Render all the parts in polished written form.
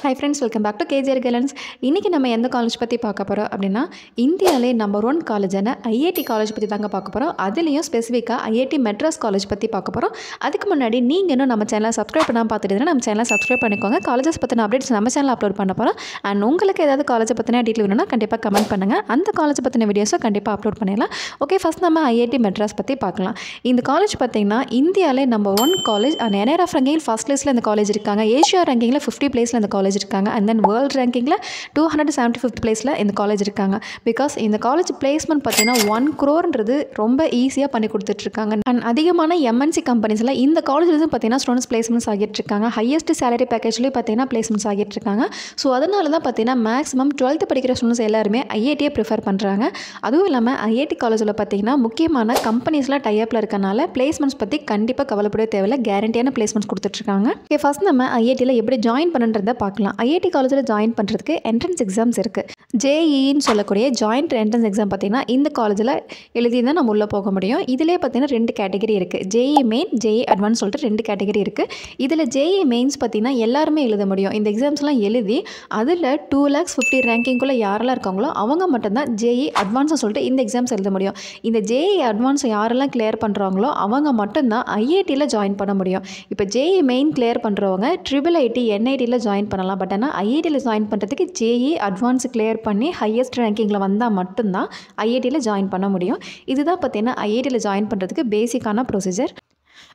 Hi friends, welcome back to KJR Guidance. இன்னைக்கு நம்ம எந்த காலேஜ் பற்றி பார்க்க போகிறோம் அப்படின்னா இந்தியாவிலே நம்பர் 1 காலேஜான ஐஐடி காலேஜ் பற்றி தாங்க பார்க்க போகிறோம். அதுலேயும் ஸ்பெசிஃபிக்காக ஐஐடி மெட்ராஸ் காலேஜ் பற்றி பார்க்க போகிறோம். அதுக்கு முன்னாடி நீங்கள் இன்னும் நம்ம சேனலை சப்ஸ்கிரைப் பண்ணாமல் பார்த்துட்டு நம்ம சேனலை சப்ஸ்கிரைப் பண்ணிக்கோங்க. காலேஜஸ் பற்றின அப்டேட்ஸ் நம்ம சேனலில் அப்லோட் பண்ண போகிறோம். அண்ட் உங்களுக்கு ஏதாவது காலேஜை பற்றின டீட்டெயில் வேணும்னா கண்டிப்பாக கமெண்ட் பண்ணுங்கள். அந்த காலேஜ் பற்றின வீடியோஸை கண்டிப்பாக அப்லோட் பண்ணிடலாம். ஓகே, ஃபஸ்ட் நம்ம ஐஐடி மெட்ராஸ் பற்றி பார்க்கலாம். இந்த காலேஜ் பார்த்திங்கன்னா இந்தியாவிலே number 1 college. And NIRF ranking first லிஸ்ட்டில் இந்த காலேஜ் இருக்காங்க. ஏஷியா ரேங்கிங்கில் 50 பிளேஸில் இந்த காலேஜ் இருக்காங்க. அண்ட் தென் வேர்ல்டு ரேங்கிங்கில் 275th பிளேஸில் இந்த காலேஜ் இருக்காங்க. பிகாஸ் இந்த காலேஜ் பிளேஸ்மெண்ட் பார்த்தீங்கன்னா 1 crore ரொம்ப ஈஸியாக பண்ணி கொடுத்துட்ருக்காங்க. அண்ட் அதிகமான MNC கம்பெனிஸில் இந்த காலேஜ்லேருந்து பார்த்தீங்கன்னா ஸ்டூடெண்ட்ஸ் பிளேஸ்மெண்ட்ஸ் ஆகிட்டு இருக்காங்க. ஹையஸ்ட் சேலரி பேக்கேஜ்லேயும் பார்த்தீங்கன்னா பிளேஸ்மெண்ட்ஸ் ஆகிட்டு இருக்காங்க. ஸோ அதனால தான் பார்த்தீங்கன்னா மேக்ஸிமம் 12th படிக்கிற ஸ்டூடெண்ட்ஸ் எல்லாருமே ஐஐடியை ப்ரிஃபர் பண்ணுறாங்க. அதுவும் இல்லாமல் ஐஐடி காலேஜில் பார்த்தீங்கன்னா முக்கியமான கம்பெனிஸ்லாம் டைப்பில் இருக்கனால பிளேஸ்மெண்ட்ஸ் பற்றி கண்டிப்பாக கவலைப்படவே தேவையில்லை. கேரண்டியான பிளேஸ்மெண்ட்ஸ் கொடுத்துட்ருக்காங்க. ஓகே, ஃபஸ்ட் நம்ம ஐஐடியில் எப்படி ஜாயின் பண்ணுன்றதை பார்க்கலாம். ஐஐடி காலேஜில் ஜாயின் பண்ணுறதுக்கு என்ட்ரன்ஸ் எக்ஸாம்ஸ் இருக்குது. JEEன்னு சொல்லக்கூடிய ஜாயிண்ட் என்ட்ரன்ஸ் எக்ஸாம் பார்த்தீங்கன்னா இந்த காலேஜில் எழுதி தான் நம்ம உள்ளே போக முடியும். இதிலே பார்த்தீங்கன்னா 2 கேட்டகரி இருக்குது. JEE மெயின், JEE அட்வான்ஸ் சொல்லிட்டு 2 கேட்டகரி இருக்குது. இதில் JEE மெயின்ஸ் பார்த்தீங்கன்னா எல்லாருமே எழுத முடியும். இந்த எக்ஸாம்ஸ்லாம் எழுதி அதில் 2,50,000 ரேங்கிங்குள்ளே யாரெல்லாம் இருக்காங்களோ அவங்க மட்டும்தான் JEE அட்வான்ஸை சொல்லிட்டு இந்த எக்ஸாம்ஸ் எழுத முடியும். இந்த JEE அட்வான்ஸ் யாரெல்லாம் கிளியர் பண்ணுறாங்களோ அவங்க மட்டும்தான் ஐஐடியில் ஜாயின் பண்ண முடியும். இப்போ JEE மெயின் கிளியர் பண்ணுறவங்க IIIT NITயில் ஜாயின் பண்ணலாம். பட் ஆனால் ஐஐடியில் ஜாயின் பண்ணுறதுக்கு JEE அட்வான்ஸ் கிளியர் பண்ணி ஹையஸ்ட் ரேங்கிங்கில் வந்தால் மட்டும்தான் ஐஐடியில் ஜாயின் பண்ண முடியும். இதுதான் பார்த்தீங்கன்னா ஐஐடியில் ஜாயின் பண்ணுறதுக்கு பேசிக்கான ப்ரொசீஜர்.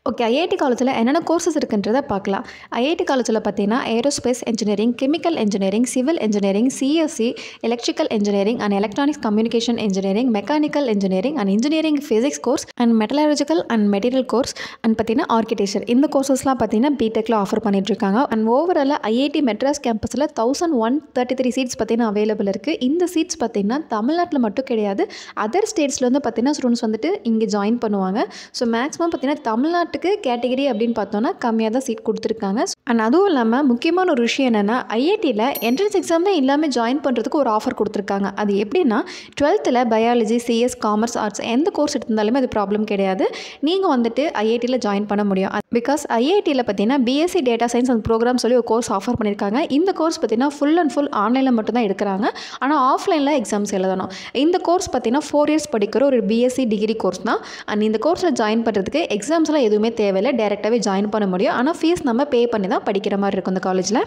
ஓகே, ஐஐடி காலேஜில் என்னென்ன கோர்சஸ் இருக்குன்றதை பார்க்கலாம். ஐஐடி காலேஜில் பார்த்தீங்கன்னா aerospace engineering, chemical engineering, civil engineering, CSE, electrical engineering and electronics communication engineering, mechanical engineering and engineering physics course and metallurgical and material course and பார்த்தீங்கன்னா architecture. இந்த கோர்சஸ்லாம் பார்த்தீங்கன்னா பிடெக்கில் ஆஃபர் பண்ணிட்டுருக்காங்க. அண்ட் ஓவரால் ஐஐடி மெட்ராஸ் கேம்பஸில் 1133 seats பார்த்தீங்கன்னா available இருக்குது. இந்த சீட்ஸ் பார்த்தீங்கன்னா தமிழ்நாட்டில் மட்டும் கிடையாது, அதர் ஸ்டேட்ஸில் வந்து பார்த்தீங்கன்னா ஸ்டூடெண்ட்ஸ் வந்துட்டு இங்கே ஜாயின் பண்ணுவாங்க. ஸோ மேக்ஸிமம் பார்த்தீங்கன்னா தமிழ்நாட்டுக்கு கேட்டகரி அப்படின்னு பார்த்தோன்னா கம்மியாக தான் சீட் கொடுத்துருக்காங்க. அண்ட் அதுவும் இல்லாமல் முக்கியமான ஒரு விஷயம் என்னென்னா ஐஐடியில் என்ட்ரன்ஸ் எக்ஸாமே இல்லாமல் ஜாயின் பண்ணுறதுக்கு ஒரு ஆஃபர் கொடுத்துருக்காங்க. அது எப்படின்னா 12th biology, CS, commerce, arts எந்த கோர்ஸ் எடுத்திருந்தாலுமே அது ப்ராப்ளம் கிடையாது. நீங்கள் வந்துட்டு ஐஐடியில் ஜாயின் பண்ண முடியும். பிகாஸ் ஐஐடியில் பார்த்தீங்கன்னா BSc data science and program சொல்லி ஒரு கோர்ஸ் ஆஃபர் பண்ணியிருக்காங்க. இந்த கோர்ஸ் பார்த்தீங்கன்னா ஃபுல் அண்ட் ஃபுல் ஆன்லைனில் மட்டும்தான் எடுக்கிறாங்க. ஆனால் ஆஃப்லைனில் எக்ஸாம்ஸ் எழுதணும். இந்த கோர்ஸ் பார்த்தீங்கன்னா 4 years படிக்கிற ஒரு BSc டிகிரி கோர்ஸ் தான். அண்ட் இந்த கோர்ஸில் ஜாயின் பண்ணுறதுக்கு எக்ஸாம்ஸ்லாம் எதுவுமே தேவையில்லை, டேரெக்டாகவே ஜாயின் பண்ண முடியும். ஆனால் ஃபீஸ் நம்ம பே பண்ணி தான் படிக்கிற மாதிரி இருக்கும் இந்த காலேஜில்.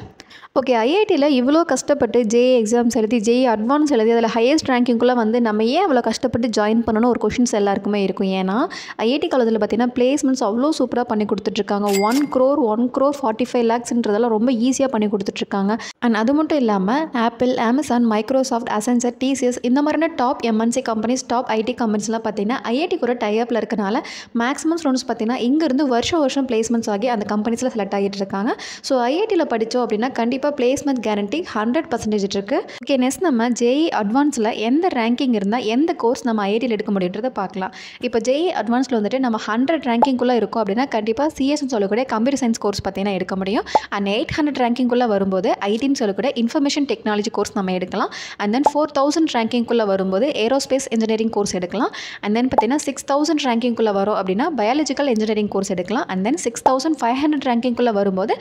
ஓகே, ஐஐடியில் இவ்வளோ கஷ்டப்பட்டு JEE எக்ஸாம்ஸ் எழுதி JEE அட்வான்ஸ் எழுதி அதில் ஹையஸ்ட் ரேங்கிங்குள்ளே வந்து நம்ம ஏன் அவ்வளோ கஷ்டப்பட்டு ஜாயின் பண்ணணும் ஒரு கொஷின்ஸ் எல்லாருக்குமே இருக்கும். ஏன்னா ஐஐடி காலேஜில் பார்த்தீங்கன்னா பிளேஸ்மெண்ட்ஸ் அவ்வளோ சூப்பராக பண்ணி கொடுத்துட்ருக்காங்க. 1 crore 45 lakhsன்றதெல்லாம் ரொம்ப ஈஸியாக பண்ணி கொடுத்துட்ருக்காங்க. அண்ட் அது மட்டும் இல்லாமல் ஆப்பிள், அமேசான், மைக்ரோசாஃப்ட், அசென்சர், TCS இந்த மாதிரியான top MNC companies, top IT கம்பெனிஸ்லாம் பார்த்தீங்கன்னா ஐஐடிக்கு ஒரு டைப்பில் இருக்கனால மேக்ஸிமம் ஸ்டூடெண்ட்ஸ் பார்த்தீங்கன்னா இங்கேருந்து வருஷம் பிளேஸ்மெண்ட்ஸ் ஆகி அந்த கம்பெனிஸில் செலக்ட் ஆகிட்டு இருக்காங்க. ஸோ ஐஐடியில் படித்தோம் அப்படின்னா கண்டிப்பாக பிளேஸ்மெண்ட் கேரண்டி 100% இருக்குது. ஓகே, நெக்ஸ்ட் நம்ம JEE அட்வான்ஸில் எந்த ரேங்கிங் இருந்தால் எந்த கோர்ஸ் நம்ம ஐஐடியில் எடுக்க முடியுன்றதை பார்க்கலாம். இப்போ JEE அட்வான்ஸில் வந்துட்டு நம்ம 100 ரேங்கிங்குள்ளே இருக்கும் அப்படின்னா கண்டிப்பாக CSன்னு சொல்லக்கூடிய கம்ப்யூட்டர் சயின்ஸ் கோர்ஸ் பார்த்தீங்கன்னா எடுக்க முடியும். அண்ட் 800 ரேங்கிங்குள்ளே வரும்போது ITன்னு சொல்லக்கூடிய இன்ஃபர்மேஷன் டெக்னாலஜி கோர்ஸ் நம்ம எடுக்கலாம். அண்ட் தென் 4000 ரேங்கிங்குள்ளே வரும்போது ஏரோஸ்பேஸ் இன்ஜினியரிங் கோர்ஸ் எடுக்கலாம். அண்ட் தென் பார்த்தீங்கன்னா 6000 ரேங்கிங்குள்ளே வரும் அப்படின்னா பயாலஜிக்கல் இன்ஜினியரிங் கோர்ஸ் எடுக்கலாம். அண்ட் தென் 6500 ரேங்கிங்குள்ளே வரும்போது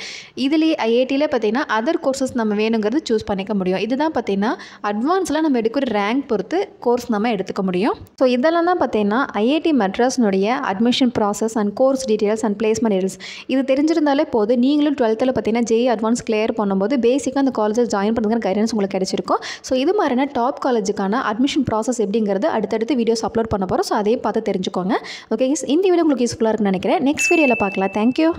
இதுலேயே ஐஐடியில் பார்த்தீங்கன்னா அதர் கோர்சஸ் நம்ம வேணுங்கிறது சூஸ் பண்ணிக்க முடியும். இதுதான் பார்த்தீங்கன்னா அட்வான்ஸில் நம்ம எடுக்கிற ரேங்க் பொறுத்து கோர்ஸ் நம்ம எடுத்துக்க முடியும். ஸோ இதெல்லாம் தான் பார்த்தீங்கன்னா ஐஐடி மெட்ராஸ்னுடைய admission process and course details and placement details. இது தெரிஞ்சிருந்தாலே போதும். நீங்களும் 12th பார்த்தீங்கன்னா JEE அட்வான்ஸ் கிளியர் பண்ணும்போது பேசிக்காக அந்த காலேஜில் ஜாயின் பண்ணுறதுக்கு கைடன்ஸ் உங்களுக்கு கிடைச்சிருக்கும். ஸோ இது மாதிரியான டாப் காலேஜுக்கான அட்மிஷன் ப்ராசஸ் எப்படிங்கிறது அடுத்தடுத்து வீடியோஸ் அப்லோட் பண்ண போகிறோம். ஸோ அதையும் பார்த்து தெரிஞ்சுக்கோங்க. ஓகே, இந்த வீடியோ உங்களுக்கு யூஸ்ஃபுல்லாக இருக்குன்னு நினைக்கிறேன். நெக்ஸ்ட் வீடியோவில் பார்க்கலாம். தேங்க்யூ.